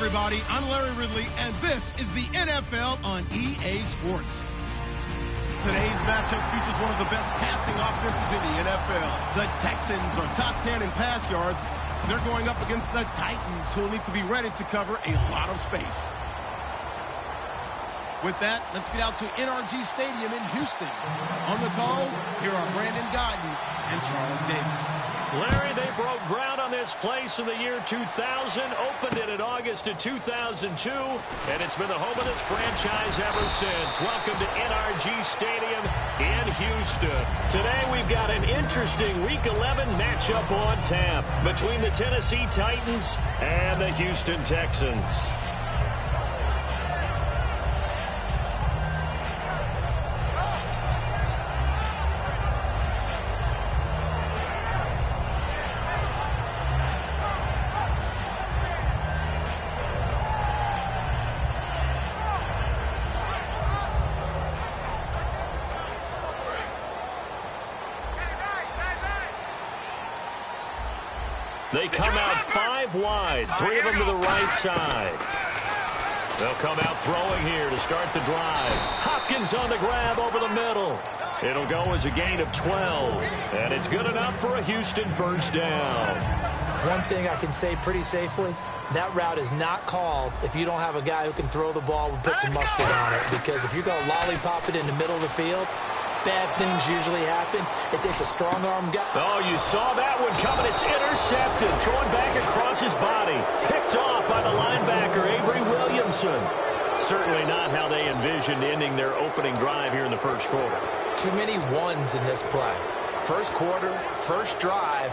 everybody. I'm Larry Ridley, and this is the NFL on EA Sports. Today's matchup features one of the best passing offenses in the NFL. The Texans are top 10 in pass yards. They're going up against the Titans, who will need to be ready to cover a lot of space. With that, let's get out to NRG Stadium in Houston. On the call, here are Brandon Gaudin and Charles Davis. Larry, they broke ground on this place in the year 2000, opened it in August of 2002, and it's been the home of this franchise ever since. Welcome to NRG Stadium in Houston. Today we've got an interesting Week 11 matchup on tap between the Tennessee Titans and the Houston Texans. They come out 5 wide, 3 of them to the right side. They'll come out throwing here to start the drive. Hopkins on the grab over the middle. It'll go as a gain of 12, and it's good enough for a Houston first down. One thing I can say pretty safely, that route is not called if you don't have a guy who can throw the ball and put some mustard on it. Because if you're going to lollipop it in the middle of the field, bad things usually happen. It takes a strong arm guy. Oh, you saw that one coming. It's intercepted. Thrown back across his body. Picked off by the linebacker, Avery Williamson. Certainly not how they envisioned ending their opening drive here in the first quarter. Too many ones in this play. First quarter, first drive,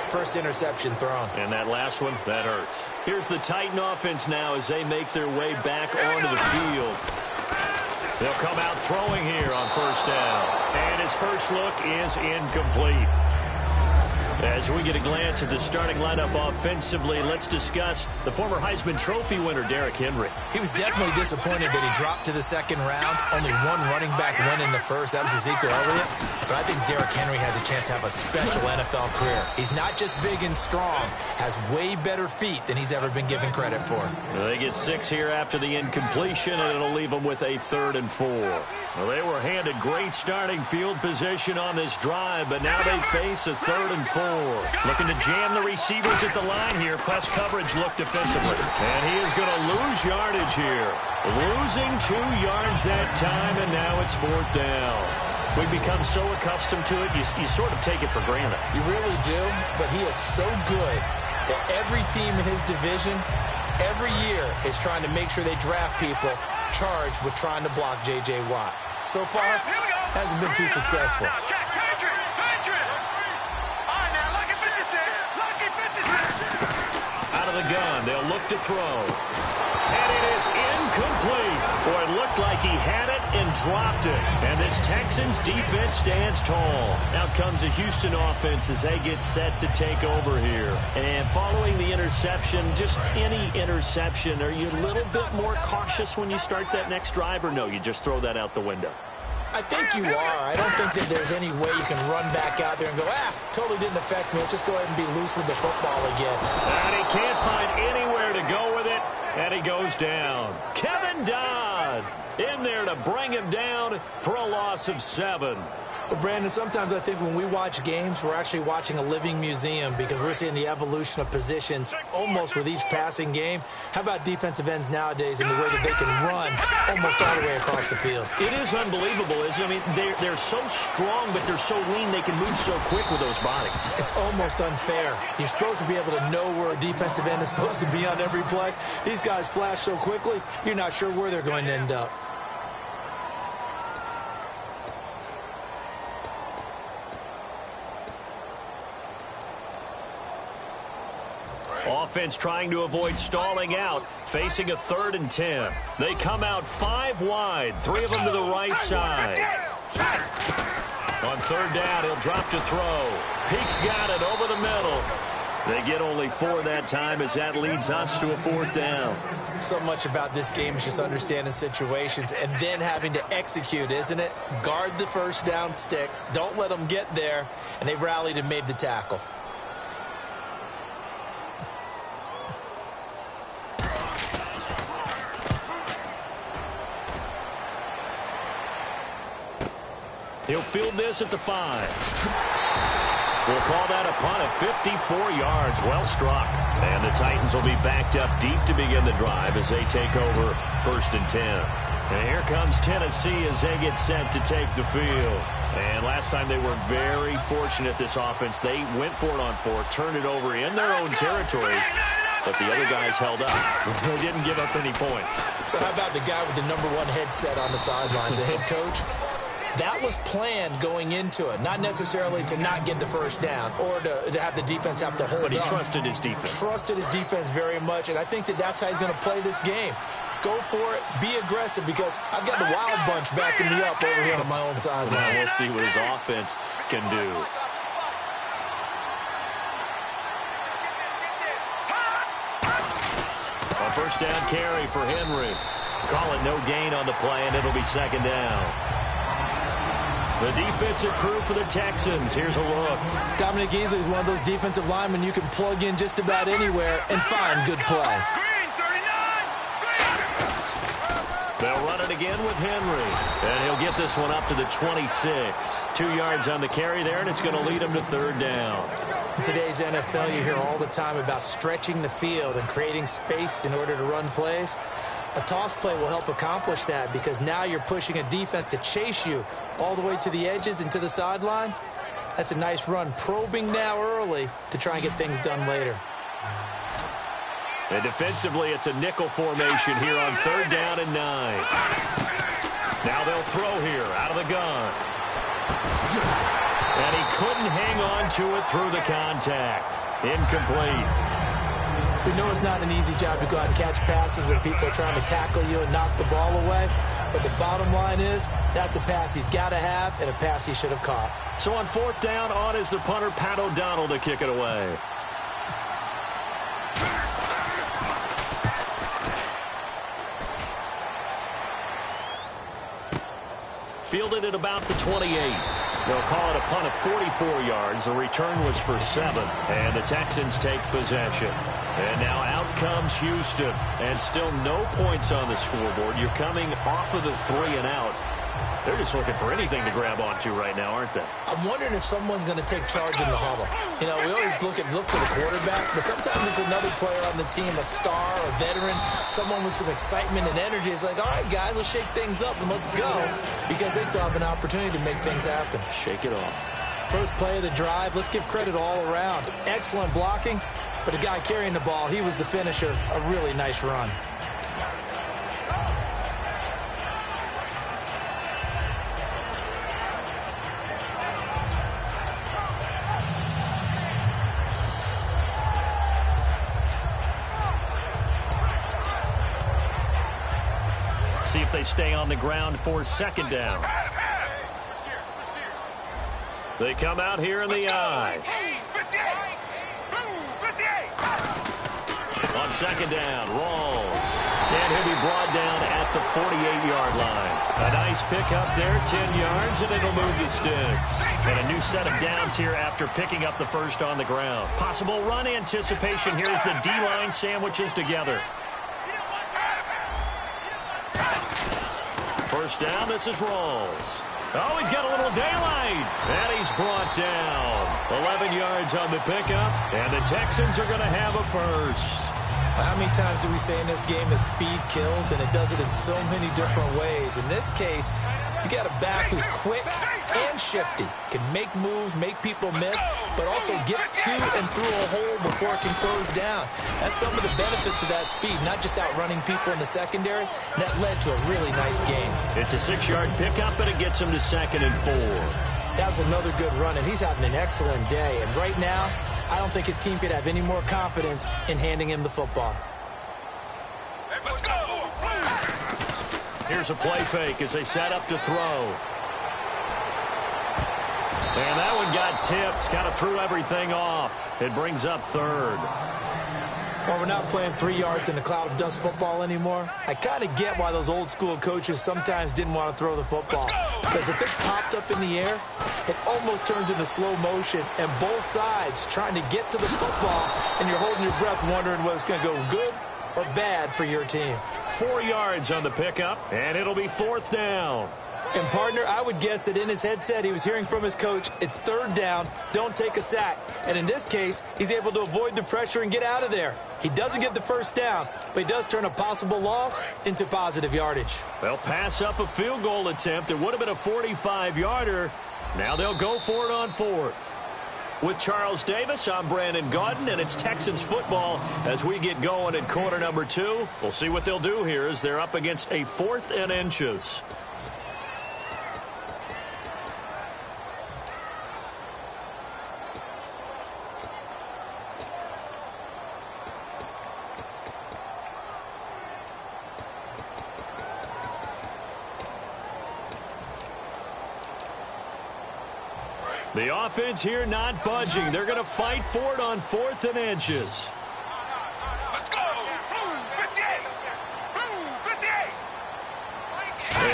first interception thrown. And that last one, that hurts. Here's the Titan offense now as they make their way back onto the field. They'll come out throwing here on first down. And his first look is incomplete. As we get a glance at the starting lineup offensively, let's discuss the former Heisman Trophy winner, Derrick Henry. He was definitely disappointed that he dropped to the second round. Only one running back went in the first. That was Ezekiel Elliott. But I think Derrick Henry has a chance to have a special NFL career. He's not just big and strong, has way better feet than he's ever been given credit for. They get 6 here after the incompletion, and it'll leave them with a 3rd and 4. Well, they were handed great starting field position on this drive, but now they face a 3rd and 4. Looking to jam the receivers at the line here. Press coverage look defensively. And he is going to lose yardage here. Losing 2 yards that time, and now it's 4th down. We've become so accustomed to it, you sort of take it for granted. You really do, but he is so good that every team in his division, every year, is trying to make sure they draft people charged with trying to block J.J. Watt. So far, hasn't been too successful. Out of the gun, they'll look to throw. And it is incomplete. Boy, it looked like he had it and dropped it. And this Texans defense stands tall. Out comes the Houston offense as they get set to take over here. And following the interception, just any interception, are you a little bit more cautious when you start that next drive, or no, you just throw that out the window? I think you are. I don't think that there's any way you can run back out there and go, totally didn't affect me. Let's just go ahead and be loose with the football again. And he can't find anywhere to go with it, and he goes down. Kevin Dodd in there to bring him down for a loss of 7. Well, Brandon, sometimes I think when we watch games, we're actually watching a living museum because we're seeing the evolution of positions almost with each passing game. How about defensive ends nowadays and the way that they can run almost all the way across the field? It is unbelievable, isn't it? I mean, they're so strong, but they're so lean, they can move so quick with those bodies. It's almost unfair. You're supposed to be able to know where a defensive end is supposed to be on every play. These guys flash so quickly, you're not sure where they're going to end up. Offense trying to avoid stalling out, facing a 3rd and 10. They come out 5 wide, 3 of them to the right side. On 3rd down, he'll drop to throw. Peake's got it over the middle. They get only 4 that time as that leads us to a 4th down. So much about this game is just understanding situations and then having to execute, isn't it? Guard the first down sticks. Don't let them get there. And they rallied and made the tackle. He'll field this at the 5. We'll call that a punt of 54 yards. Well struck. And the Titans will be backed up deep to begin the drive as they take over 1st and 10. And here comes Tennessee as they get set to take the field. And last time they were very fortunate, this offense. They went for it on 4, turned it over in their own territory, but the other guys held up. They didn't give up any points. So how about the guy with the #1 headset on the sidelines, the head coach? That was planned going into it, not necessarily to not get the first down or to have the defense have to hold up. But he trusted his defense. Trusted his defense very much, and I think that's how he's going to play this game. Go for it. Be aggressive, because I've got the Wild Bunch backing me up over here on my own sideline. Now we'll see what his offense can do. A first down carry for Henry. Call it no gain on the play, and it'll be 2nd down. The defensive crew for the Texans. Here's a look. Dominic Easley is one of those defensive linemen you can plug in just about anywhere and find good play. They'll run it again with Henry. And he'll get this one up to the 26. 2 yards on the carry there, and it's going to lead him to 3rd down. In today's NFL, you hear all the time about stretching the field and creating space in order to run plays. A toss play will help accomplish that, because now you're pushing a defense to chase you all the way to the edges and to the sideline. That's a nice run. Probing now early to try and get things done later. And defensively, it's a nickel formation here on 3rd down and 9. Now they'll throw here out of the gun. And he couldn't hang on to it through the contact. Incomplete. We know it's not an easy job to go out and catch passes when people are trying to tackle you and knock the ball away. But the bottom line is, that's a pass he's got to have and a pass he should have caught. So on 4th down, on is the punter, Pat O'Donnell, to kick it away. Fielded at about the 28. They'll call it a punt of 44 yards. The return was for 7. And the Texans take possession. And now out comes Houston. And still no points on the scoreboard. You're coming off of the 3 and out. They're just looking for anything to grab onto right now, aren't they? I'm wondering if someone's going to take charge in the huddle. You know, we always look to the quarterback, but sometimes it's another player on the team, a star, a veteran, someone with some excitement and energy. It's like, all right, guys, let's shake things up and let's go, because they still have an opportunity to make things happen. Shake it off. First play of the drive, let's give credit all around. Excellent blocking, but the guy carrying the ball, he was the finisher. A really nice run. See if they stay on the ground for 2nd down. They come out here in the I. On 2nd down, Rawls. And he'll be brought down at the 48-yard line. A nice pickup there, 10 yards, and it'll move the sticks. And a new set of downs here after picking up the first on the ground. Possible run anticipation here as the D-line sandwiches together. First down, this is Rawls. Oh, he's got a little daylight. And he's brought down. 11 yards on the pickup. And the Texans are going to have a first. How many times do we say in this game that speed kills, and it does it in so many different ways? In this case, you got a back who's quick and shifty, can make moves, make people miss, but also gets to and through a hole before it can close down. That's some of the benefits of that speed, not just outrunning people in the secondary. That led to a really nice game. It's a 6-yard pickup, and it gets him to 2nd and 4. That was another good run, and he's having an excellent day. And right now, I don't think his team could have any more confidence in handing him the football. Let's go. Here's a play fake as they set up to throw. And that one got tipped, kind of threw everything off. It brings up 3rd. Well, we're not playing 3 yards in a cloud of dust football anymore. I kind of get why those old school coaches sometimes didn't want to throw the football. Because if it's popped up in the air, it almost turns into slow motion. And both sides trying to get to the football, and you're holding your breath wondering whether it's going to go good or bad for your team. 4 yards on the pickup, and it'll be 4th down. And, partner, I would guess that in his headset he was hearing from his coach, it's third down, don't take a sack. And in this case, he's able to avoid the pressure and get out of there. He doesn't get the first down, but he does turn a possible loss into positive yardage. They'll pass up a field goal attempt. It would have been a 45-yarder. Now they'll go for it on 4th. With Charles Davis, I'm Brandon Gaudin, and it's Texans football as we get going in quarter number 2. We'll see what they'll do here as they're up against a 4th and inches. The offense here not budging. They're going to fight for it on 4th and inches. Let's go! Blue 58! Blue 58!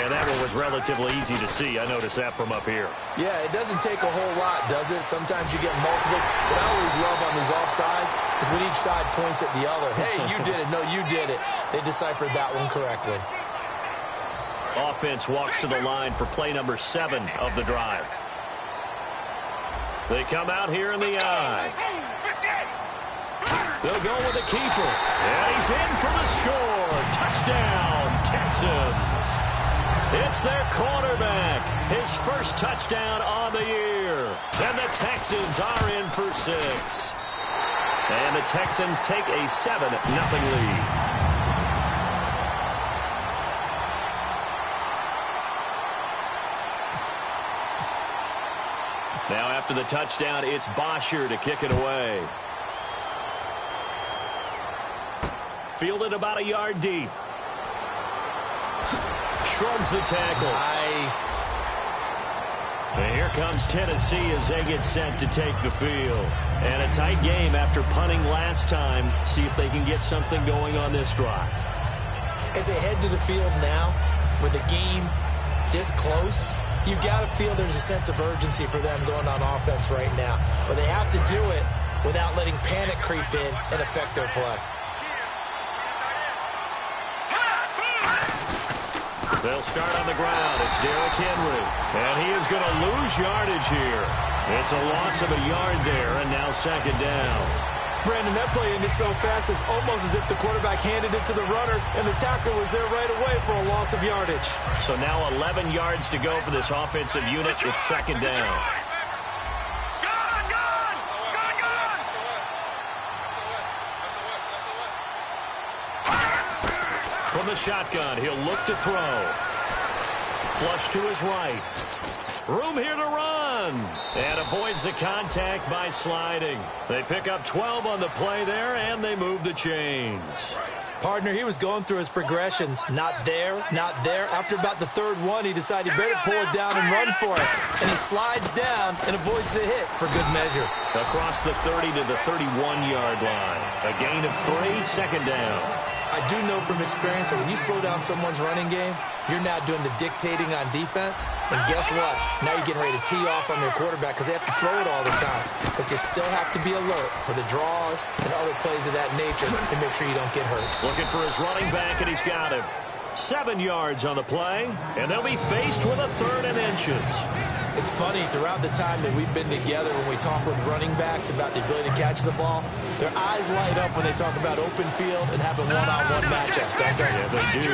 And that one was relatively easy to see. I noticed that from up here. Yeah, it doesn't take a whole lot, does it? Sometimes you get multiples. What I always love on these offsides is when each side points at the other. Hey, you did it. No, you did it. They deciphered that one correctly. Offense walks to the line for play number 7 of the drive. They come out here in the eye. They'll go with the keeper. And he's in for the score. Touchdown, Texans. It's their quarterback. His first touchdown on the year. And the Texans are in for 6. And the Texans take a 7-0 lead. Now after the touchdown, it's Bosher to kick it away. Fielded about a yard deep. Shrugs the tackle. Nice. And here comes Tennessee as they get set to take the field. And a tight game after punting last time. See if they can get something going on this drive. As they head to the field now, with the game this close, you've got to feel there's a sense of urgency for them going on offense right now. But they have to do it without letting panic creep in and affect their play. They'll start on the ground. It's Derrick Henry. And he is going to lose yardage here. It's a loss of a yard there, and now 2nd down. Brandon, that play ended so fast, it's almost as if the quarterback handed it to the runner, and the tackler was there right away for a loss of yardage. So now 11 yards to go for this offensive unit. It's 2nd down. From the shotgun, he'll look to throw. Flush to his right. Room here to run. And avoids the contact by sliding. They pick up 12 on the play there, and they move the chains. Partner, he was going through his progressions. Not there, not there. After about the 3rd one, he decided he better pull it down and run for it. And he slides down and avoids the hit for good measure. Across the 30 to the 31-yard line. A gain of 3, 2nd down. I do know from experience that when you slow down someone's running game, you're now doing the dictating on defense. And guess what? Now you're getting ready to tee off on their quarterback because they have to throw it all the time. But you still have to be alert for the draws and other plays of that nature to make sure you don't get hurt. Looking for his running back, and he's got him. 7 yards on the play, and they'll be faced with a 3rd and inches. It's funny, throughout the time that we've been together, when we talk with running backs about the ability to catch the ball, their eyes light up when they talk about open field and having one-on-one matchups, don't they? Yeah, they do.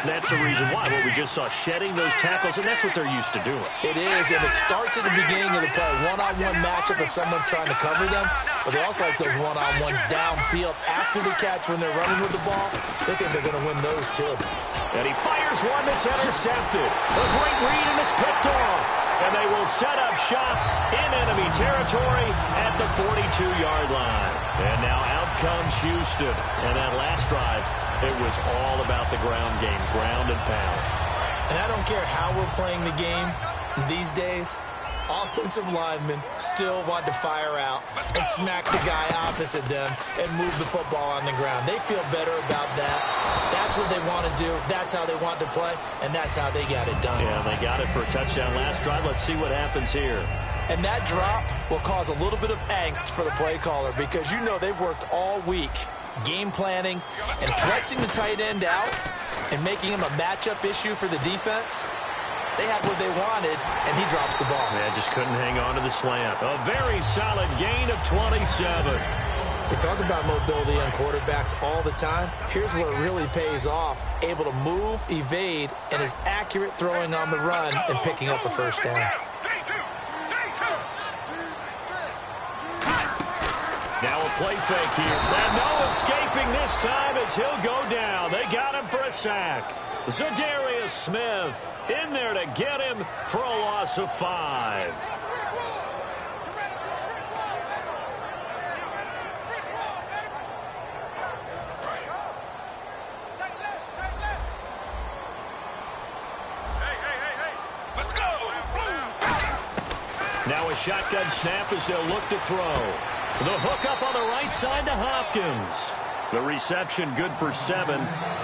That's the reason why. What we just saw, shedding those tackles, and that's what they're used to doing. It is, and it starts at the beginning of the play. One-on-one matchup if someone's trying to cover them, but they also like those one-on-ones downfield after the catch when they're running with the ball. They think they're going to win those, too. And he fires one that's intercepted. A great read, and it's picked off. And they will set up shop in enemy territory at the 42-yard line. And now out comes Houston. And that last drive, it was all about the ground game, ground and pound. And I don't care how we're playing the game these days, offensive linemen still want to fire out and smack the guy opposite them and move the football on the ground. They feel better about that. That's what they want to do. That's how they want to play, and that's how they got it done. Yeah, they got it for a touchdown last drive. Let's see what happens here. And that drop will cause a little bit of angst for the play caller because you know they've worked all week game planning and flexing the tight end out and making him a matchup issue for the defense. They had what they wanted, and he drops the ball. Yeah, just couldn't hang on to the slant. A very solid gain of 27. We talk about mobility on quarterbacks all the time. Here's where it really pays off. Able to move, evade, and is accurate throwing on the run and picking up a first down. Now a play fake here. And no escaping this time as he'll go down. They got him for a sack. Zadarius Smith in there to get him for a loss of 5. Now a shotgun snap as they'll look to throw. The hook up on the right side to Hopkins. The reception good for 7.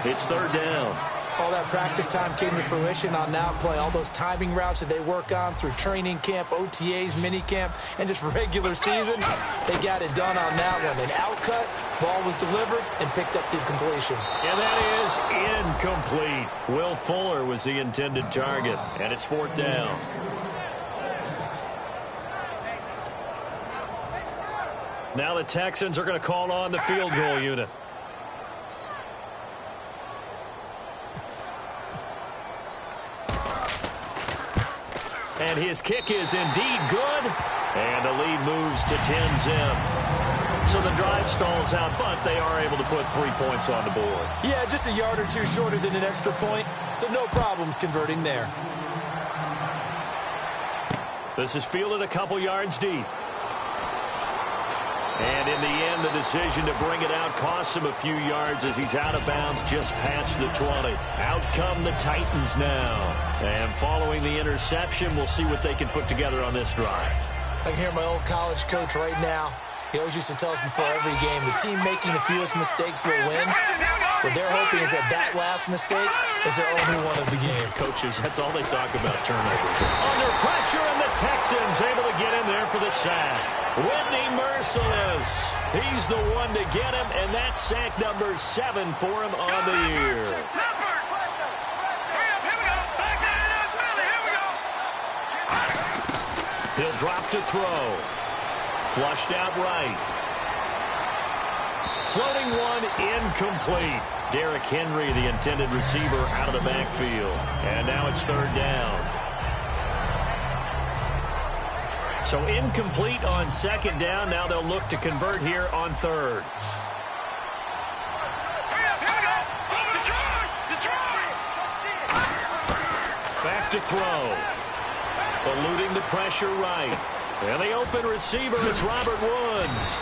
It's third down. All that practice time came to fruition on that play. All those timing routes that they work on through training camp, OTAs, minicamp, and just regular season, they got it done on that one. An outcut, ball was delivered, and picked up the completion. And that is incomplete. Will Fuller was the intended target, and it's fourth down. Now the Texans are going to call on the field goal unit. And his kick is indeed good. And the lead moves to 10-zip. So the drive stalls out, but they are able to put 3 points on the board. Yeah, just a yard or two shorter than an extra point. So no problems converting there. This is fielded a couple yards deep. And in the end, the decision to bring it out costs him a few yards as he's out of bounds just past the 20. Out come the Titans now. And following the interception, we'll see what they can put together on this drive. I can hear my old college coach right now. He always used to tell us before every game, the team making the fewest mistakes will win. What they're hoping is that last mistake is their only one of the game. Coaches, that's all they talk about, turnovers. Under pressure, and the Texans able to get in there for the sack. Whitney Merciless. He's the one to get him, and that's sack number 7 for him on the year. He'll drop to throw. Flushed out right. Floating one, incomplete. Derrick Henry, the intended receiver, out of the backfield. And now it's third down. So incomplete on second down. Now they'll look to convert here on third. Back to throw. Eluding the pressure right. And the open receiver, it's Robert Woods.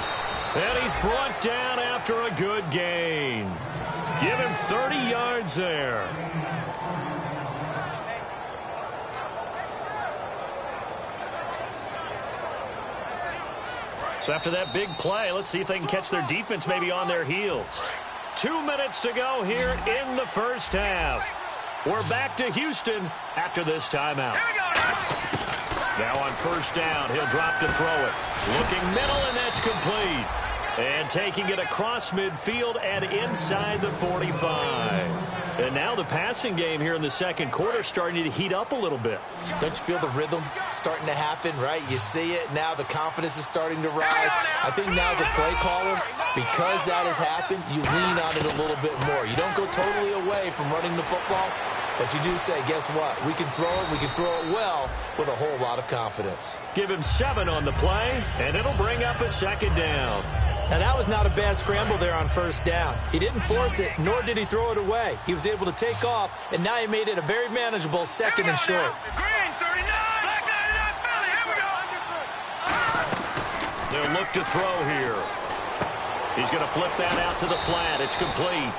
And he's brought down after a good gain. Give him 30 yards there. So after that big play, let's see if they can catch their defense maybe on their heels. 2 minutes to go here in the first half. We're back to Houston after this timeout. Now on first down, he'll drop to throw it. Looking middle, and that's complete. And taking it across midfield and inside the 45. And now the passing game here in the second quarter starting to heat up a little bit. Don't you feel the rhythm starting to happen, right? You see it. Now the confidence is starting to rise. I think now as a play caller, because that has happened, you lean on it a little bit more. You don't go totally away from running the football, but you do say, guess what? We can throw it. We can throw it well with a whole lot of confidence. Give him 7 on the play, and it'll bring up a second down. Now, that was not a bad scramble there on first down. He didn't force it, nor did he throw it away. He was able to take off, and now he made it a very manageable second and short. They'll look to throw here. He's going to flip that out to the flat. It's complete.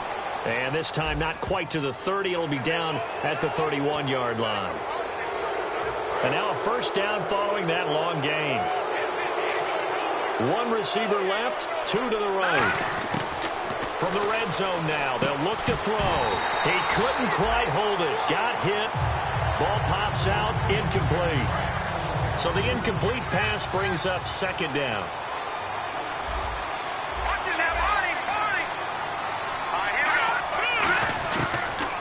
And this time not quite to the 30. It'll be down at the 31-yard line. And now a first down following that long gain. 1 receiver left, 2 to the right. From the red zone now, they'll look to throw. He couldn't quite hold it. Got hit. Ball pops out, incomplete. So the incomplete pass brings up second down.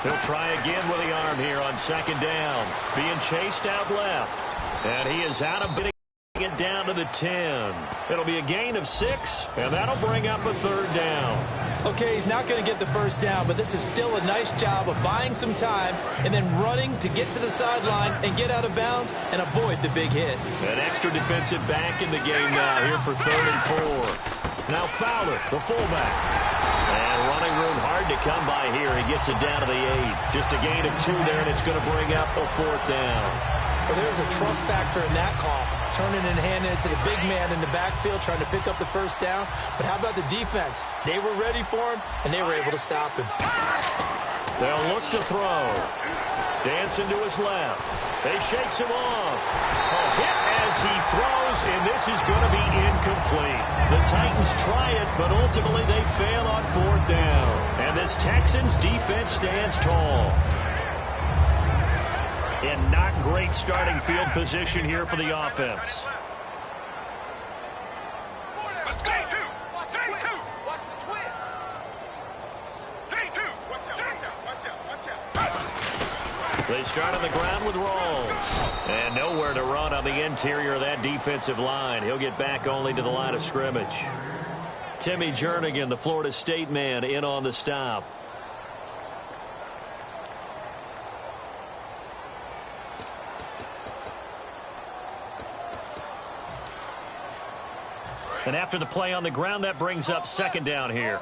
He'll try again with the arm here on second down. Being chased out left. And he is out of bidding it down to the 10. It'll be a gain of 6, and that'll bring up a third down. Okay, he's not going to get the first down, but this is still a nice job of buying some time and then running to get to the sideline and get out of bounds and avoid the big hit. An extra defensive back in the game now here for 3rd and 4. Now Fowler, the fullback. And running room hard to come by here. He gets it down to the 8. Just a gain of 2 there, and it's going to bring up a 4th down. Well, there's a trust factor in that call. Turning and handing it to the big man in the backfield, trying to pick up the first down. But how about the defense? They were ready for him, and they were able to stop him. They'll look to throw. Dancing to his left. They shakes him off. A hit as he throws, and this is going to be incomplete. The Titans try it, but ultimately they fail on 4th down. And this Texans defense stands tall. And not great starting field position here for the offense. Let's go. 3-2. Watch the twist. 3-2. Watch out. They start on the ground with Rawls. And nowhere to run on the interior of that defensive line. He'll get back only to the line of scrimmage. Timmy Jernigan, the Florida State man, in on the stop. And after the play on the ground, that brings up 2nd down here.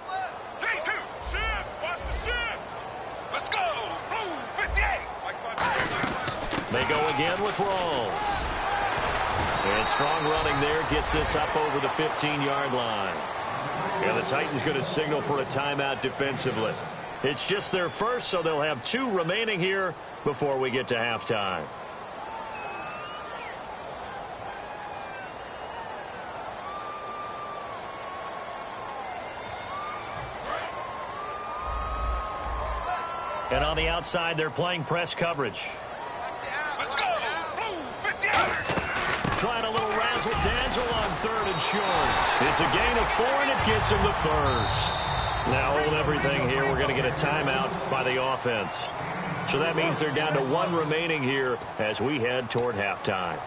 3-2. Shift. Watch the shift. Let's go. Blue 58. They go again with Rawls. And strong running there gets this up over the 15-yard line. And the Titans going to signal for a timeout defensively. It's just their first, so they'll have 2 remaining here before we get to halftime. And on the outside, they're playing press coverage. Let's go. Blue 58. Trying a little razzle-dazzle on 3rd and short. It's a gain of 4, and it gets him the first. Now hold everything here. We're going to get a timeout by the offense. So that means they're down to 1 remaining here as we head toward halftime.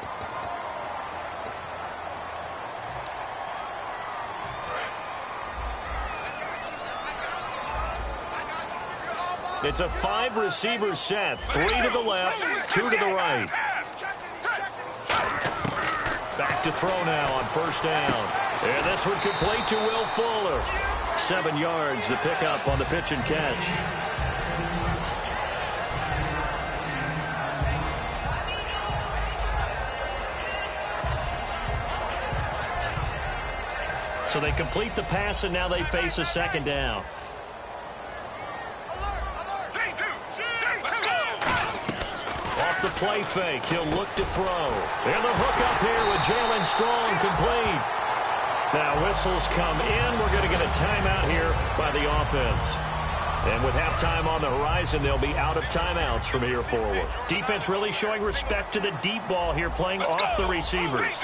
It's a 5-receiver set. 3 to the left, 2 to the right. Back to throw now on 1st down. And this one complete to Will Fuller. 7 yards to pick up on the pitch and catch. So they complete the pass, and now they face a 2nd down. Off the play fake, he'll look to throw. And the hook up here with Jalen Strong complete. Now whistles come in. We're going to get a timeout here by the offense. And with halftime on the horizon, they'll be out of timeouts from here forward. Defense really showing respect to the deep ball here, playing off the receivers.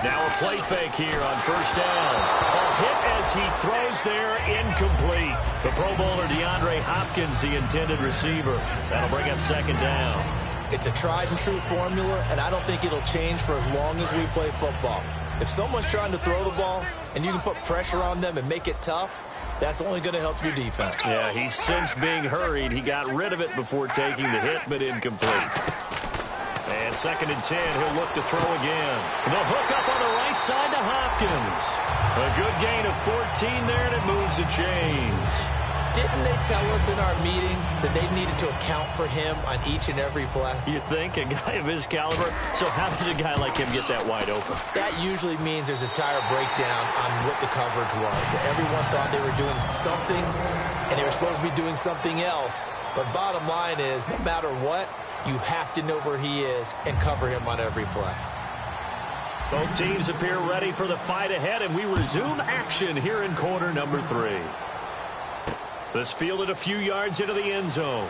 Now a play fake here on 1st down. A hit as he throws there, incomplete. The Pro Bowler DeAndre Hopkins, the intended receiver. That'll bring up 2nd down. It's a tried and true formula, and I don't think it'll change for as long as we play football. If someone's trying to throw the ball and you can put pressure on them and make it tough, that's only going to help your defense. Yeah, he's since being hurried. He got rid of it before taking the hit, but incomplete. And 2nd and 10, he'll look to throw again. The hook up on the right side to Hopkins. A good gain of 14 there, and it moves the chains. Didn't they tell us in our meetings that they needed to account for him on each and every play? You think? A guy of his caliber? So how does a guy like him get that wide open? That usually means there's a tire breakdown on what the coverage was. That everyone thought they were doing something, and they were supposed to be doing something else. But bottom line is, no matter what, you have to know where he is and cover him on every play. Both teams appear ready for the fight ahead, and we resume action here in quarter number 3. This fielded a few yards into the end zone.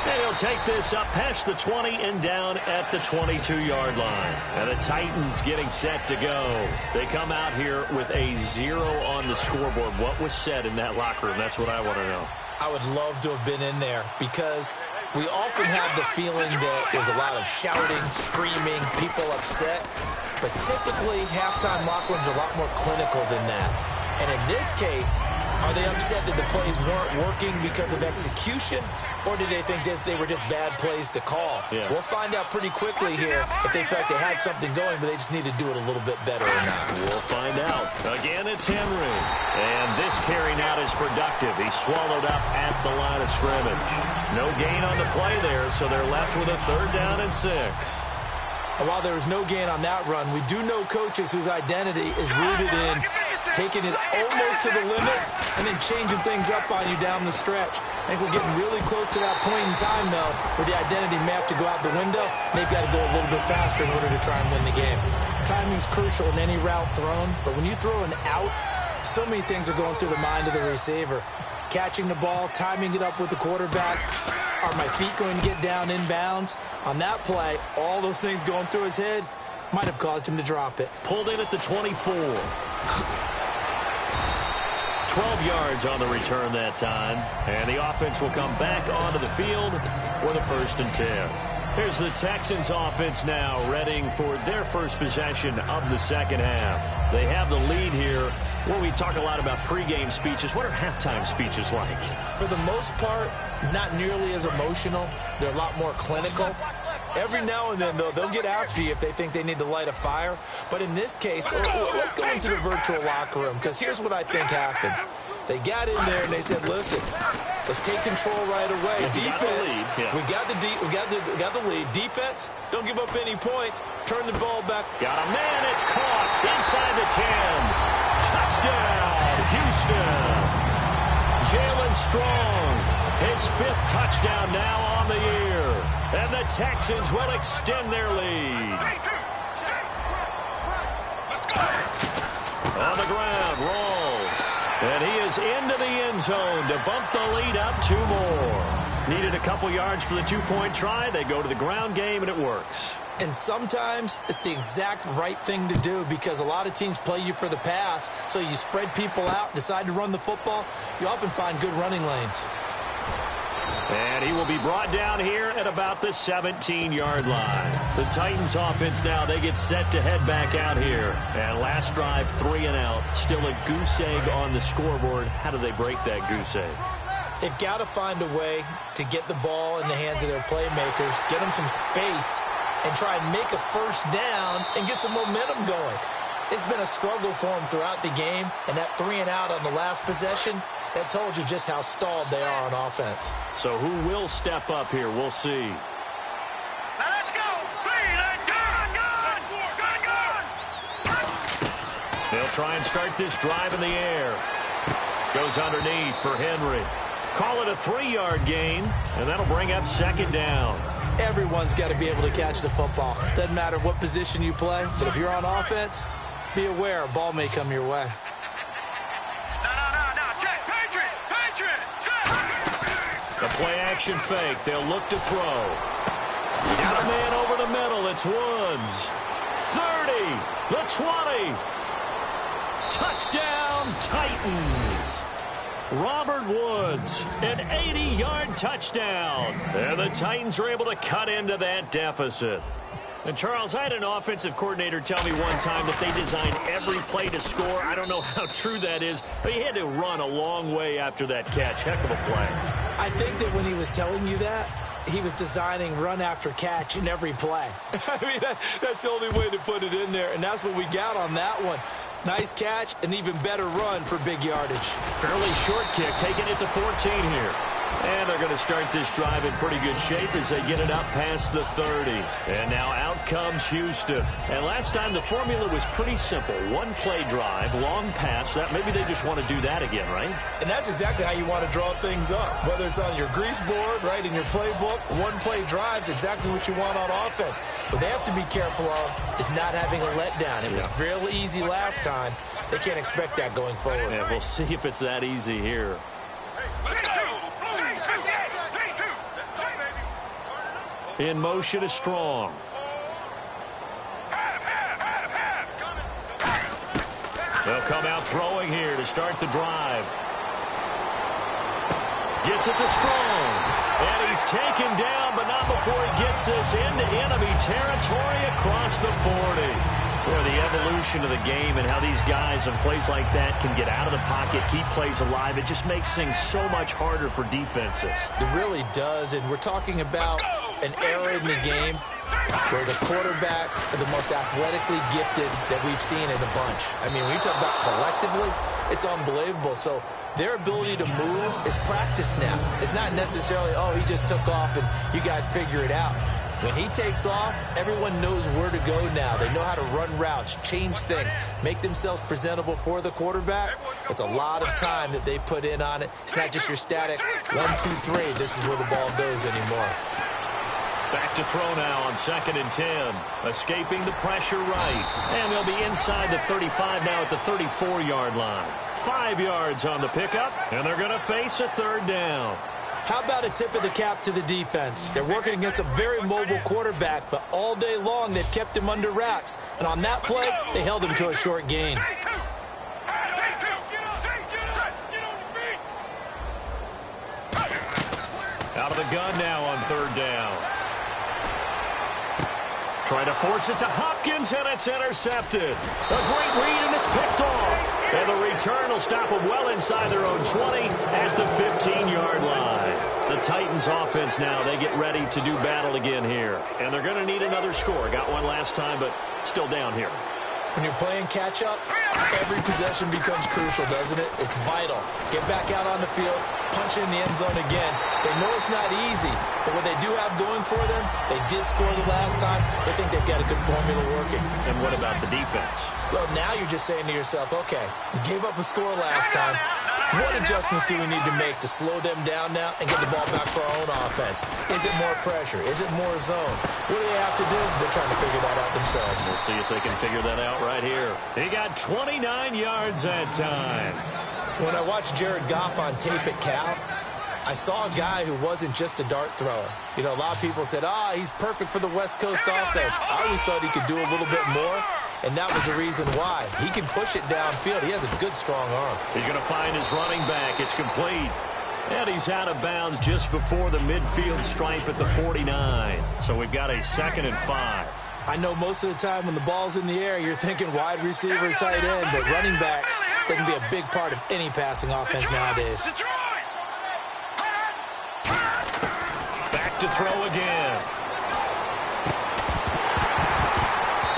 And he'll take this up past the 20 and down at the 22-yard line. And the Titans getting set to go. They come out here with a 0 on the scoreboard. What was said in that locker room? That's what I want to know. I would love to have been in there because we often have the feeling that there's a lot of shouting, screaming, people upset. But typically, halftime locker rooms are a lot more clinical than that. And in this case, are they upset that the plays weren't working because of execution? Or did they think they were just bad plays to call? Yeah. We'll find out pretty quickly here if they felt like they had something going, but they just need to do it a little bit better or not. We'll find out. Again, it's Henry. And this carry not as productive. He's swallowed up at the line of scrimmage. No gain on the play there, so they're left with a 3rd down and 6. And while there was no gain on that run, we do know coaches whose identity is rooted in taking it almost to the limit and then changing things up on you down the stretch. I think we're getting really close to that point in time, though, where the identity may have to go out the window, and they've got to go a little bit faster in order to try and win the game. Timing's crucial in any route thrown, but when you throw an out, so many things are going through the mind of the receiver. Catching the ball, timing it up with the quarterback. Are my feet going to get down inbounds? On that play, all those things going through his head might have caused him to drop it. Pulled in at the 24. 12 yards on the return that time. And the offense will come back onto the field with a 1st and 10. Here's the Texans offense now, readying for their first possession of the second half. They have the lead here. Well, we talk a lot about pregame speeches. What are halftime speeches like? For the most part, not nearly as emotional. They're a lot more clinical. Every now and then, though, they'll get after you if they think they need to light a fire. But in this case, let's go into the virtual locker room, because here's what I think happened. They got in there and they said, listen, let's take control right away. Defense, we got the lead. Defense, don't give up any points. Turn the ball back. Got a man. It's caught inside the 10. Touchdown, Houston. Jalen Strong, his 5th touchdown now on the year. And the Texans will extend their lead. On the ground, rolls. And he is into the end zone to bump the lead up 2 more. Needed a couple yards for the 2-point try. They go to the ground game, and it works. And sometimes it's the exact right thing to do because a lot of teams play you for the pass. So you spread people out, decide to run the football. You often find good running lanes. And he will be brought down here at about the 17-yard line. The Titans offense now, they get set to head back out here. And last drive, 3 and out. Still a goose egg on the scoreboard. How do they break that goose egg? They've got to find a way to get the ball in the hands of their playmakers, get them some space, and try and make a 1st down and get some momentum going. It's been a struggle for them throughout the game, and that 3 and out on the last possession, that told you just how stalled they are on offense. So who will step up here? We'll see. Now let's go. 3 and go. They'll try and start this drive in the air. Goes underneath for Henry. Call it a 3-yard gain, and that'll bring up 2nd down. Everyone's got to be able to catch the football. Doesn't matter what position you play, but if you're on offense, be aware a ball may come your way. The play-action fake. They'll look to throw. Got a man over the middle. It's Woods. 30. The 20. Touchdown, Titans. Robert Woods, an 80-yard touchdown. And the Titans are able to cut into that deficit. And, Charles, I had an offensive coordinator tell me one time that they designed every play to score. I don't know how true that is, but he had to run a long way after that catch. Heck of a play. I think that when he was telling you that, he was designing run after catch in every play. I mean, that's the only way to put it in there, and that's what we got on that one. Nice catch, an even better run for big yardage. Fairly short kick, taking it to 14 here. And they're going to start this drive in pretty good shape as they get it up past the 30. And now out comes Houston. And last time the formula was pretty simple. One play drive, long pass. That maybe they just want to do that again, right? And that's exactly how you want to draw things up. Whether it's on your grease board, right, in your playbook, one play drive is exactly what you want on offense. What they have to be careful of is not having a letdown. It was real easy last time. They can't expect that going forward. Yeah, we'll see if it's that easy here. Let's go. In motion is Strong. They'll come out throwing here to start the drive. Gets it to Strong. And he's taken down, but not before he gets this into enemy territory across the 40. Boy, the evolution of the game and how these guys on plays like that can get out of the pocket, keep plays alive, it just makes things so much harder for defenses. It really does, and we're talking about an era in the game where the quarterbacks are the most athletically gifted that we've seen in a bunch. I mean, when you talk about collectively, it's unbelievable. So their ability to move is practiced now. It's not necessarily, oh, he just took off and you guys figure it out. When he takes off, everyone knows where to go now. They know how to run routes, change things, make themselves presentable for the quarterback. It's a lot of time that they put in on it. It's not just your static 1, 2, 3. This is where the ball goes anymore. Back to throw now on 2nd and 10. Escaping the pressure right. And they'll be inside the 35 now at the 34-yard line. 5 yards on the pickup, and they're going to face a 3rd down. How about a tip of the cap to the defense? They're working against a very mobile quarterback, but all day long they've kept him under wraps. And on that play, they held him to a short gain. Out of the gun now on 3rd down. Trying to force it to Hopkins, and it's intercepted. A great read, and it's picked off. And the return will stop them well inside their own 20 at the 15-yard line. The Titans offense now, they get ready to do battle again here. And they're going to need another score. Got one last time, but still down here. When you're playing catch-up, every possession becomes crucial, doesn't it? It's vital. Get back out on the field, punch in the end zone again. They know it's not easy, but what they do have going for them, they did score the last time. They think they've got a good formula working. And what about the defense? Well, now you're just saying to yourself, okay, we gave up a score last time. What adjustments do we need to make to slow them down now and get the ball back for our own offense? Is it more pressure? Is it more zone? What do they have to do? They're trying to figure that out themselves. We'll see if they can figure that out right here. He got 29 yards that time. When I watched Jared Goff on tape at Cal, I saw a guy who wasn't just a dart thrower. You know, a lot of people said, he's perfect for the West Coast offense. I always thought he could do a little bit more. And that was the reason why. He can push it downfield. He has a good, strong arm. He's going to find his running back. It's complete. And he's out of bounds just before the midfield stripe at the 49. So we've got a 2nd and 5. I know most of the time when the ball's in the air, you're thinking wide receiver, tight end. But running backs, they can be a big part of any passing offense nowadays. Back to throw again.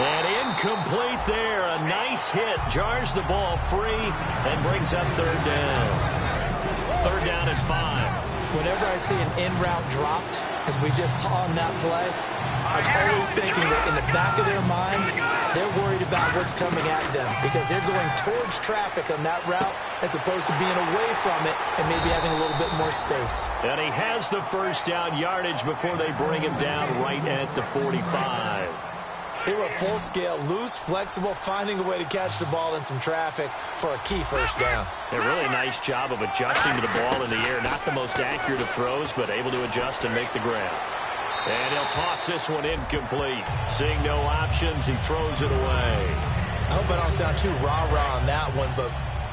And incomplete there. A nice hit. Jars the ball free and brings up 3rd down. 3rd down and 5. Whenever I see an in-route dropped, as we just saw on that play, I'm always thinking that in the back of their mind, they're worried about what's coming at them because they're going towards traffic on that route as opposed to being away from it and maybe having a little bit more space. And he has the 1st down yardage before they bring him down right at the 45. They were full scale, loose, flexible, finding a way to catch the ball in some traffic for a key 1st down. A really nice job of adjusting to the ball in the air. Not the most accurate of throws, but able to adjust and make the grab. And he'll toss this one incomplete. Seeing no options, he throws it away. I hope I don't sound too rah-rah on that one, but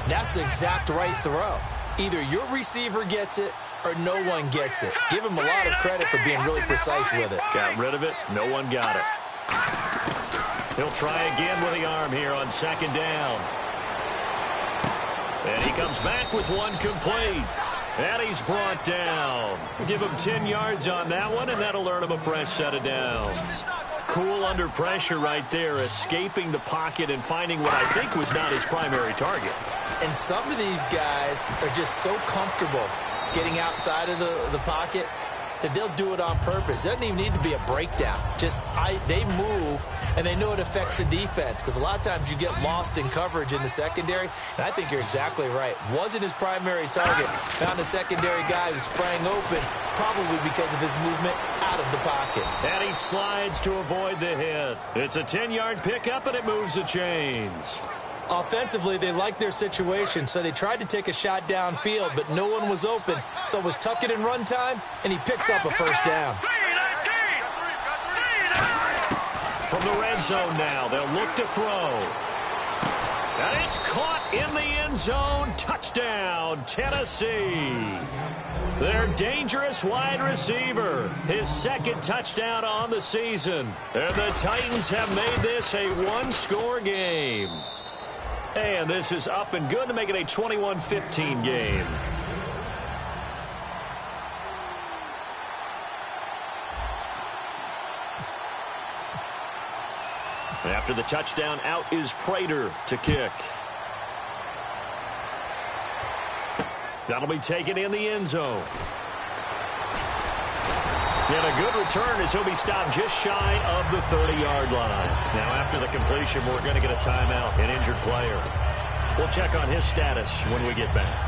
that's the exact right throw. Either your receiver gets it or no one gets it. Give him a lot of credit for being really precise with it. Got rid of it. No one got it. He'll try again with the arm here on 2nd down. And he comes back with one complete. And he's brought down. Give him 10 yards on that one, and that'll earn him a fresh set of downs. Cool under pressure right there, escaping the pocket and finding what I think was not his primary target. And some of these guys are just so comfortable getting outside of the pocket that they'll do it on purpose. It doesn't even need to be a breakdown. They move, and they know it affects the defense because a lot of times you get lost in coverage in the secondary, and I think you're exactly right. Wasn't his primary target. Found a secondary guy who sprang open, probably because of his movement out of the pocket. And he slides to avoid the hit. It's a 10-yard pickup, and it moves the chains. Offensively, they liked their situation, so they tried to take a shot downfield, but no one was open. So it was tuck it and run time, and he picks up a 1st down. From the red zone now, they'll look to throw. And it's caught in the end zone. Touchdown, Tennessee. Their dangerous wide receiver. His second touchdown on the season. And the Titans have made this a one-score game. And this is up and good to make it a 21-15 game. After the touchdown, out is Prater to kick. That'll be taken in the end zone. And a good return as he'll be stopped just shy of the 30-yard line. Now, after the completion, we're going to get a timeout, an injured player. We'll check on his status when we get back.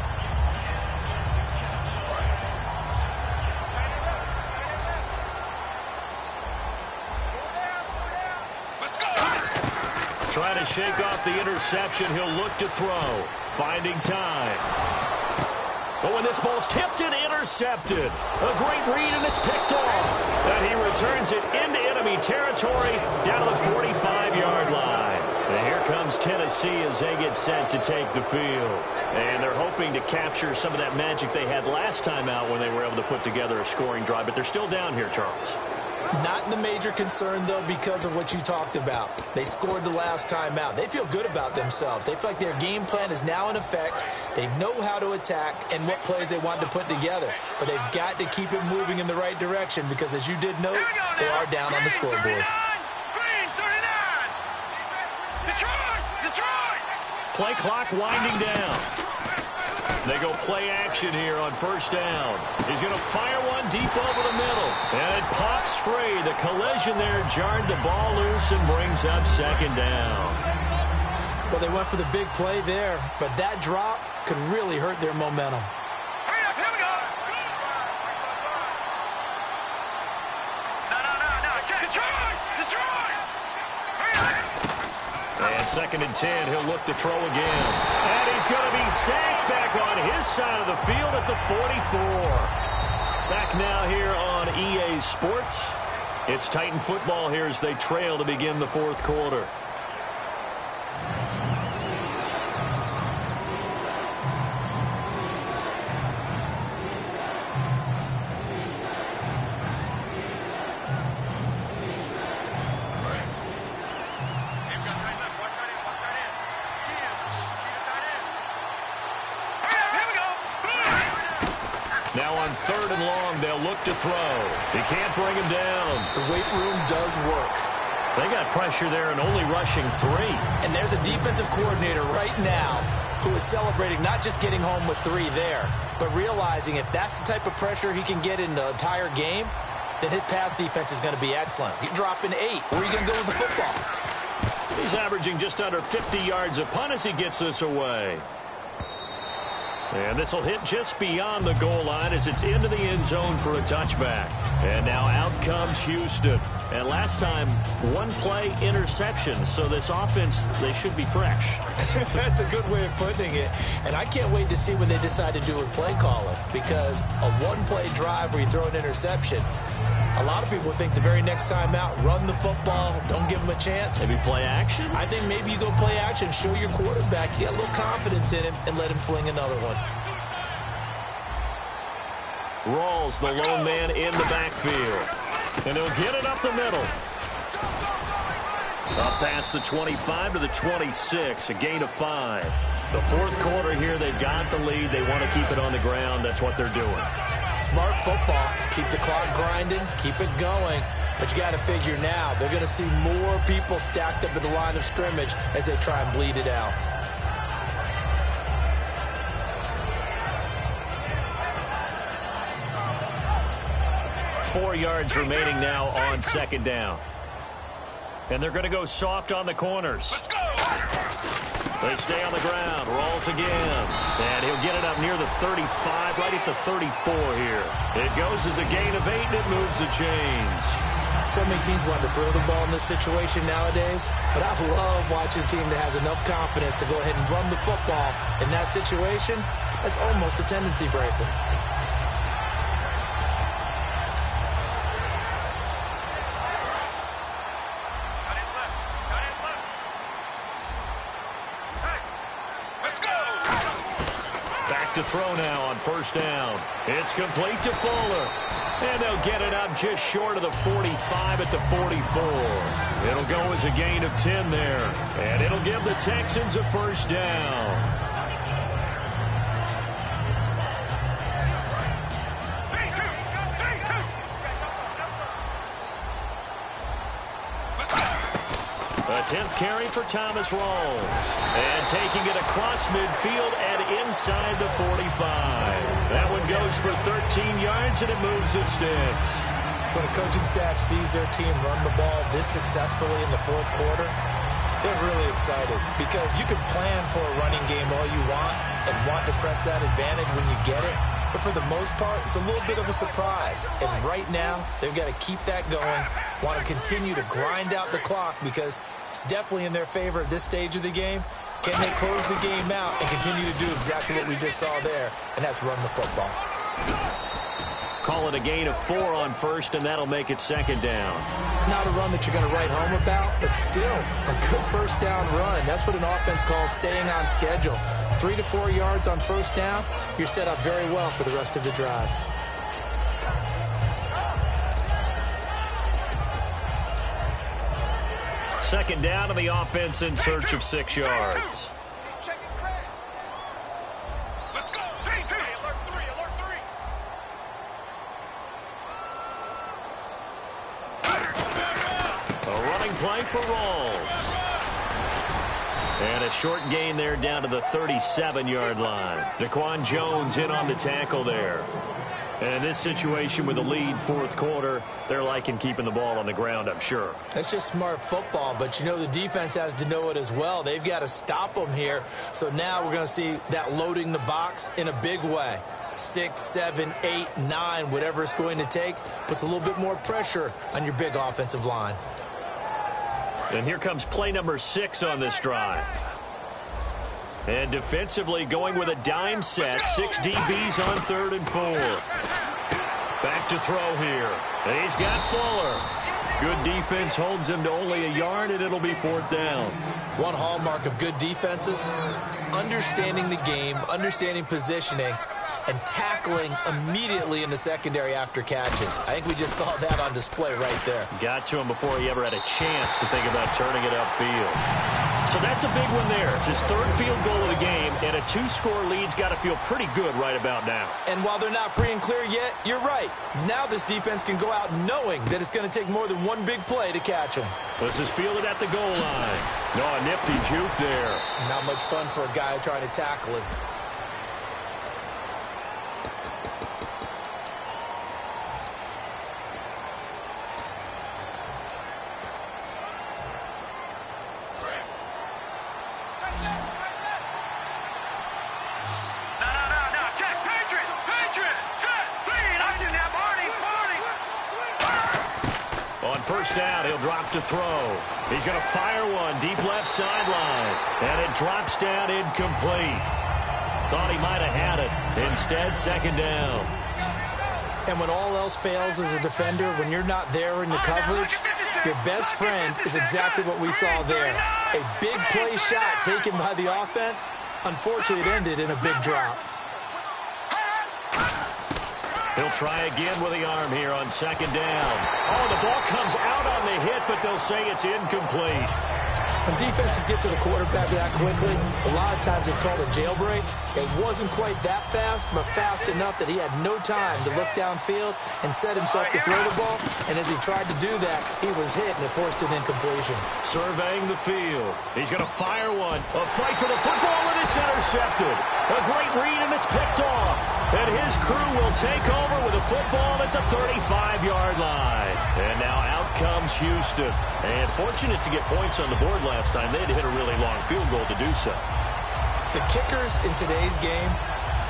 Trying to shake off the interception, he'll look to throw. Finding time. But when this ball's tipped and intercepted, a great read and it's picked off. And he returns it into enemy territory down to the 45-yard line. And here comes Tennessee as they get set to take the field. And they're hoping to capture some of that magic they had last time out when they were able to put together a scoring drive. But they're still down here, Charles. Not the major concern, though, because of what you talked about. They scored the last time out. They feel good about themselves. They feel like their game plan is now in effect. They know how to attack and what plays they want to put together. But they've got to keep it moving in the right direction because, as you did note, they are down on the scoreboard. Green, 39. Detroit. Play clock winding down. They go play action here on first down. He's going to fire one deep over the middle. And it pops free. The collision there jarred the ball loose and brings up second down. Well, they went for the big play there, but that drop could really hurt their momentum. Hurry up, here we go. No. Detroit. Hurry up. And second and 10, he'll look to throw again. And he's going to be sacked back on his side of the field at the 44. Back now here on EA Sports. It's Titan football here as they trail to begin the fourth quarter. Now on third and long, they'll look to throw. He can't bring him down. The weight room does work. They got pressure there and only rushing 3. And there's a defensive coordinator right now who is celebrating not just getting home with 3 there, but realizing if that's the type of pressure he can get in the entire game, then his pass defense is going to be excellent. You're dropping 8. Where are you going to go with the football? He's averaging just under 50 yards a punt as he gets this away. And this will hit just beyond the goal line as it's into the end zone for a touchback. And now out comes Houston. And last time, one play interception. So this offense, they should be fresh. That's a good way of putting it. And I can't wait to see what they decide to do with play calling. Because a one-play drive where you throw an interception, a lot of people think the very next time out, run the football, don't give him a chance. Maybe play action? I think maybe you go play action, show your quarterback, you get a little confidence in him, and let him fling another one. Rawls, the lone man in the backfield. And he'll get it up the middle. Up past the 25 to the 26, a gain of 5. The fourth quarter here, they've got the lead. They want to keep it on the ground. That's what they're doing. Smart football. Keep the clock grinding. Keep it going. But you got to figure now, they're going to see more people stacked up at the line of scrimmage as they try and bleed it out. Four yards remaining now on second down. And they're going to go soft on the corners. Let's go. They stay on the ground. Rolls again. And he'll get it up near the 35, right at the 34 here. It goes as a gain of 8, and it moves the chains. So many teams want to throw the ball in this situation nowadays, but I love watching a team that has enough confidence to go ahead and run the football. In that situation, that's almost a tendency breaker. to throw now on first down. It's complete to Fuller. And they'll get it up just short of the 45 at the 44. It'll go as a gain of 10 there. And it'll give the Texans a first down. A 10th carry for Thomas Rawls. And taking it across midfield and inside the 45. That one goes for 13 yards, and it moves the sticks. When a coaching staff sees their team run the ball this successfully in the fourth quarter, they're really excited because you can plan for a running game all you want and want to press that advantage when you get it. But for the most part, it's a little bit of a surprise. And right now, they've got to keep that going, want to continue to grind out the clock because it's definitely in their favor at this stage of the game. Can they close the game out and continue to do exactly what we just saw there, and that's run the football. Call it a gain of 4 on first, and that'll make it second down. Not a run that you're going to write home about, but still a good first down run. That's what an offense calls staying on schedule. 3 to 4 yards on first down, you're set up very well for the rest of the drive. Second down to the offense in search of 6 yards. Let's go. 3, alert 3, alert 3. A running play for Rawls. And a short gain there down to the 37-yard line. Daquan Jones in on the tackle there. And in this situation with the lead fourth quarter, they're liking keeping the ball on the ground, I'm sure. That's just smart football, but you know the defense has to know it as well. They've got to stop them here. So now we're going to see that loading the box in a big way. 6, 7, 8, 9, whatever it's going to take, puts a little bit more pressure on your big offensive line. And here comes play number 6 on this drive. And defensively going with a dime set. 6 DBs on 3rd and 4. Back to throw here. And he's got Fuller. Good defense holds him to only a yard, and it'll be 4th down. One hallmark of good defenses is understanding the game, understanding positioning, and tackling immediately in the secondary after catches. I think we just saw that on display right there. Got to him before he ever had a chance to think about turning it upfield. So that's a big one there. It's his 3rd field goal of the game, and a 2-score lead's got to feel pretty good right about now. And while they're not free and clear yet, you're right. Now this defense can go out knowing that it's going to take more than one big play to catch them. This is fielded at the goal line. No, a nifty juke there. Not much fun for a guy trying to tackle him. First down, he'll drop to throw. He's going to fire one deep left sideline. And it drops down incomplete. Thought he might have had it. Instead, second down. And when all else fails as a defender, when you're not there in the coverage, your best friend is exactly what we saw there. A big play shot taken by the offense. Unfortunately, it ended in a big drop. He'll try again with the arm here on second down. Oh, the ball comes out on the hit, but they'll say it's incomplete. When defenses get to the quarterback that quickly, a lot of times it's called a jailbreak. It wasn't quite that fast, but fast enough that he had no time to look downfield and set himself to throw the ball. And as he tried to do that, he was hit, and it forced an incompletion. Surveying the field. He's going to fire one. A fight for the football, and it's intercepted. A great read, and it's picked off. And his crew will take over with a football at the 35-yard line. And now out comes Houston. And fortunate to get points on the board last time. They had to hit a really long field goal to do so. The kickers in today's game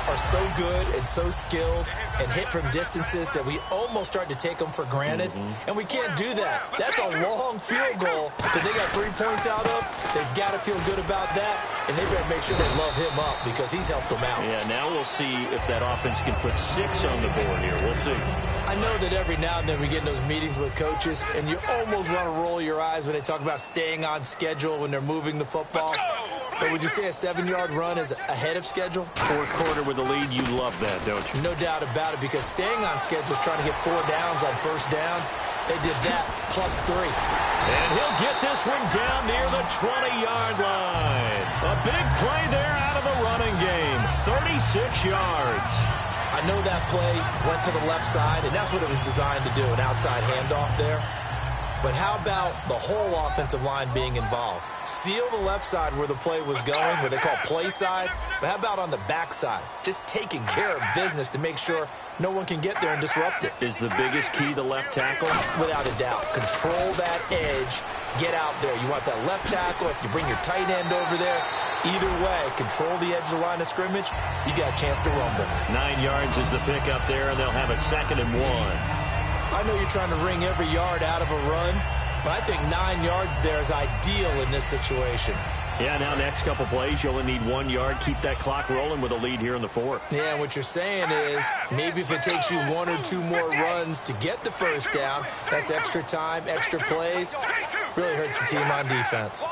are so good and so skilled and hit from distances that we almost start to take them for granted. And we can't do that. That's a long field goal that they got 3 points out of. They've got to feel good about that, and they better make sure they love him up because he's helped them out. Yeah, now we'll see if that offense can put 6 on the board here. We'll see. I know that every now and then we get in those meetings with coaches, and you almost want to roll your eyes when they talk about staying on schedule when they're moving the football. But would you say a 7-yard run is ahead of schedule? Fourth quarter with the lead, you love that, don't you? No doubt about it, because staying on schedule is trying to get 4 downs on first down. They did that +3. And he'll get this one down near the 20-yard line. A big play there out of the running game. 36 yards. I know that play went to the left side, and that's what it was designed to do, an outside handoff there. But how about the whole offensive line being involved? Seal the left side where the play was going, where they call play side. But how about on the back side? Just taking care of business to make sure no one can get there and disrupt it. Is the biggest key the left tackle? Without a doubt. Control that edge. Get out there. You want that left tackle. If you bring your tight end over there, either way, control the edge of the line of scrimmage, you got a chance to rumble. 9 yards is the pick up there, and they'll have a 2nd and 1. I know you're trying to wring every yard out of a run, but I think 9 yards there is ideal in this situation. Yeah, now next couple plays, you only need 1 yard. Keep that clock rolling with a lead here in the 4th. Yeah, what you're saying is maybe if it takes you 1 or 2 more runs to get the first down, that's extra time, extra plays. Really hurts the team on defense.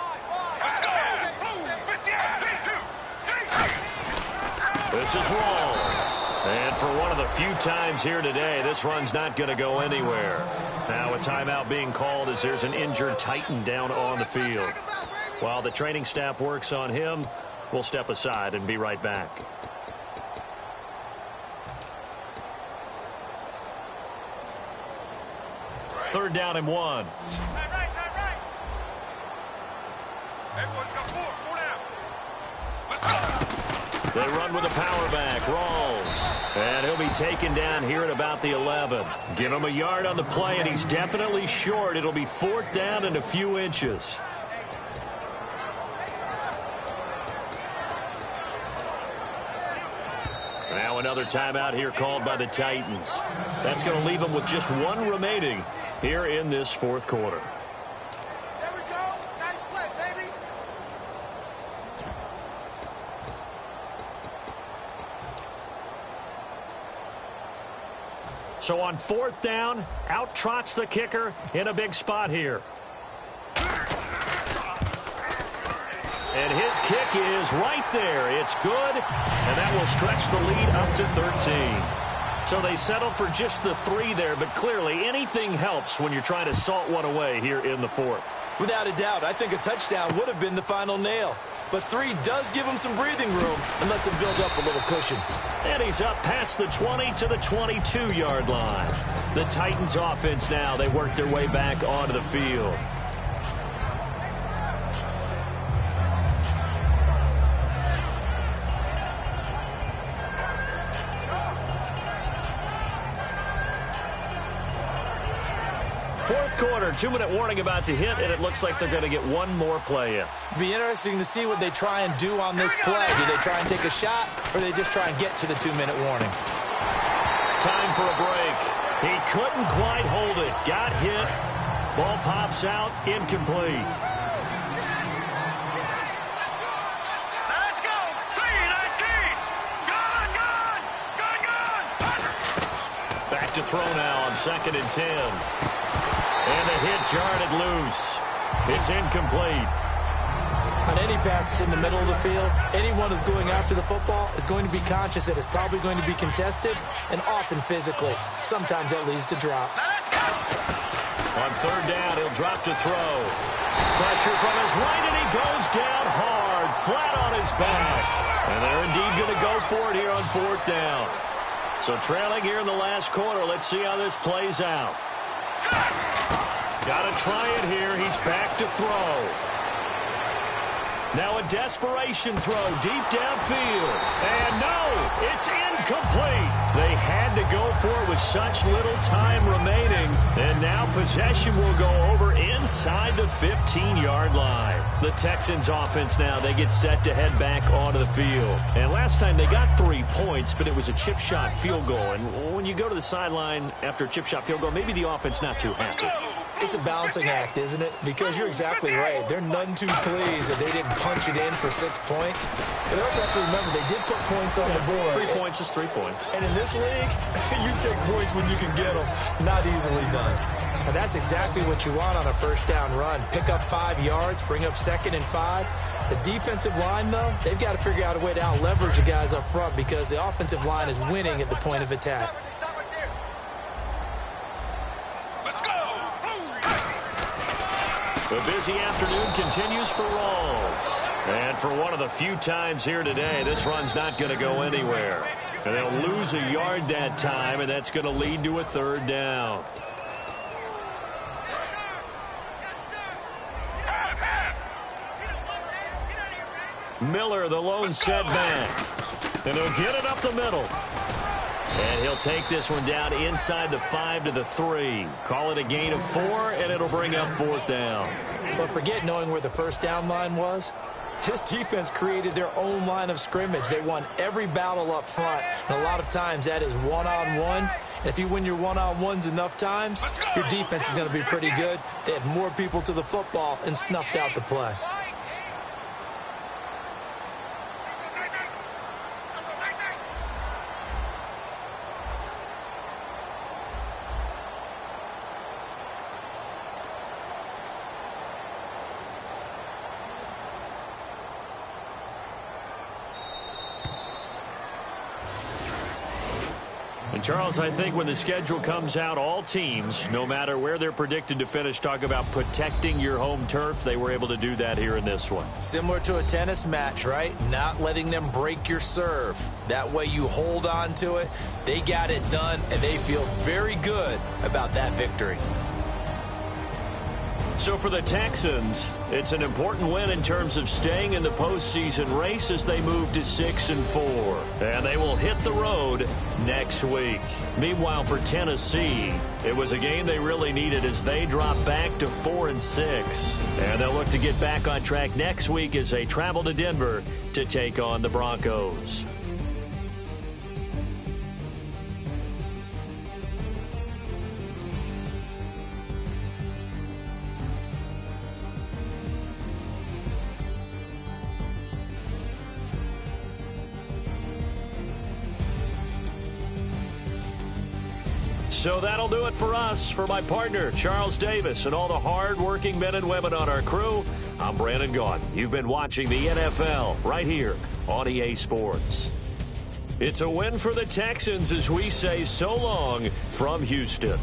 This is Rawls. And for one of the few times here today, this run's not going to go anywhere. Now a timeout being called as there's an injured Titan down on the field. While the training staff works on him, we'll step aside and be right back. Third down and 1. They run with a power back, Rawls. And he'll be taken down here at about the 11. Give him a yard on the play, and he's definitely short. It'll be 4th down and a few inches. Now another timeout here called by the Titans. That's going to leave them with just 1 remaining here in this 4th quarter. There we go. Nice play, baby. So on 4th down, out trots the kicker in a big spot here. And his kick is right there. It's good, and that will stretch the lead up to 13. So they settle for just the 3 there, but clearly anything helps when you're trying to salt one away here in the 4th. Without a doubt, I think a touchdown would have been the final nail. But 3 does give him some breathing room and lets him build up a little cushion. And he's up past the 20 to the 22-yard line. The Titans offense now, they work their way back onto the field. Fourth quarter, 2-minute warning about to hit, and it looks like they're going to get 1 more play in. Be interesting to see what they try and do on this play. Do they try and take a shot, or do they just try and get to the 2-minute warning? Time for a break. He couldn't quite hold it. Got hit. Ball pops out, incomplete. Let's go. 3-19. Gun. Back to throw now on 2nd and 10. And the hit jarred it loose. It's incomplete. On any passes in the middle of the field, anyone who's going after the football is going to be conscious that it's probably going to be contested, and often physically. Sometimes that leads to drops. On 3rd down, he'll drop to throw. Pressure from his right, and he goes down hard, flat on his back. And they're indeed going to go for it here on 4th down. So trailing here in the last quarter, let's see how this plays out. Got to try it here. He's back to throw. Now a desperation throw deep downfield. And no, it's incomplete. They had to go for it with such little time remaining. And now possession will go over inside the 15-yard line. The Texans offense now, they get set to head back onto the field. And last time they got 3 points, but it was a chip shot field goal. And when you go to the sideline after a chip shot field goal, maybe the offense not too happy. It's a balancing act, isn't it? Because you're exactly right. They're none too pleased that they didn't punch it in for 6 points. But you also have to remember they did put points on the board. 3 points is 3 points. And in this league, you take points when you can get them. Not easily done. And that's exactly what you want on a first down run. Pick up 5 yards, bring up 2nd and 5. The defensive line, though, they've got to figure out a way to out-leverage the guys up front because the offensive line is winning at the point of attack. Let's go. The busy afternoon continues for Rawls. And for one of the few times here today, this run's not going to go anywhere. And they'll lose a yard that time, and that's going to lead to a 3rd down. Miller, the lone setback. And he'll get it up the middle. And he'll take this one down inside the 5 to the 3. Call it a gain of 4, and it'll bring up 4th down. But forget knowing where the first down line was. This defense created their own line of scrimmage. They won every battle up front. And a lot of times that is one-on-one. And if you win your one-on-ones enough times, your defense is going to be pretty good. They had more people to the football and snuffed out the play. And Charles, I think when the schedule comes out, all teams, no matter where they're predicted to finish, talk about protecting your home turf. They were able to do that here in this one. Similar to a tennis match, right? Not letting them break your serve. That way you hold on to it. They got it done, and they feel very good about that victory. So for the Texans, it's an important win in terms of staying in the postseason race as they move to 6-4. And they will hit the road next week. Meanwhile, for Tennessee, it was a game they really needed as they drop back to 4-6. And they'll look to get back on track next week as they travel to Denver to take on the Broncos. So that'll do it for us. For my partner, Charles Davis, and all the hard-working men and women on our crew, I'm Brandon Gaudin. You've been watching the NFL right here on EA Sports. It's a win for the Texans as we say so long from Houston.